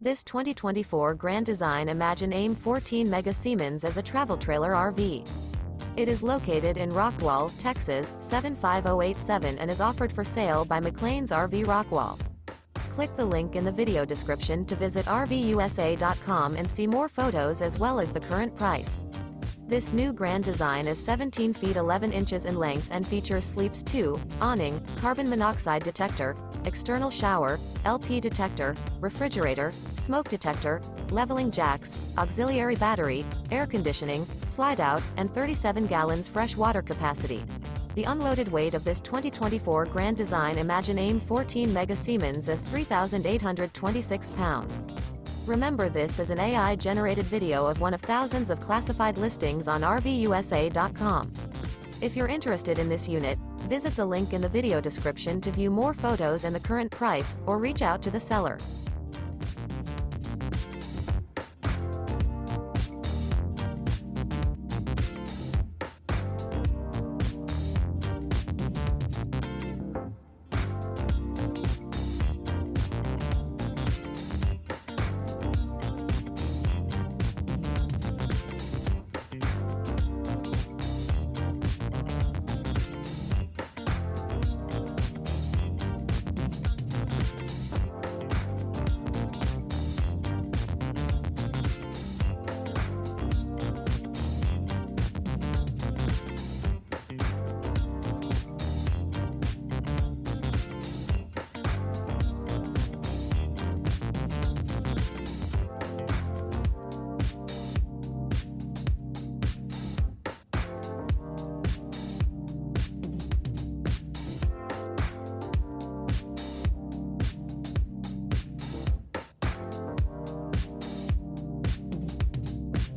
This 2024 Grand Design Imagine AIM 14 Mega Siemens is a travel trailer RV. It is located in Rockwall, Texas, 75087 and is offered for sale by McClain's RV Rockwall. Click the link in the video description to visit RVUSA.com and see more photos as well as the current price. This new Grand Design is 17 feet 11 inches in length and features sleeps 2, awning, carbon monoxide detector, external shower, LP detector, refrigerator, smoke detector, leveling jacks, auxiliary battery, air conditioning, slide out, and 37 gallons fresh water capacity. The unloaded weight of this 2024 Grand Design Imagine AIM 14 Mega Siemens is 3,826 pounds. Remember, this is an AI-generated video of one of thousands of classified listings on RVUSA.com. If you're interested in this unit, visit the link in the video description to view more photos and the current price, or reach out to the seller.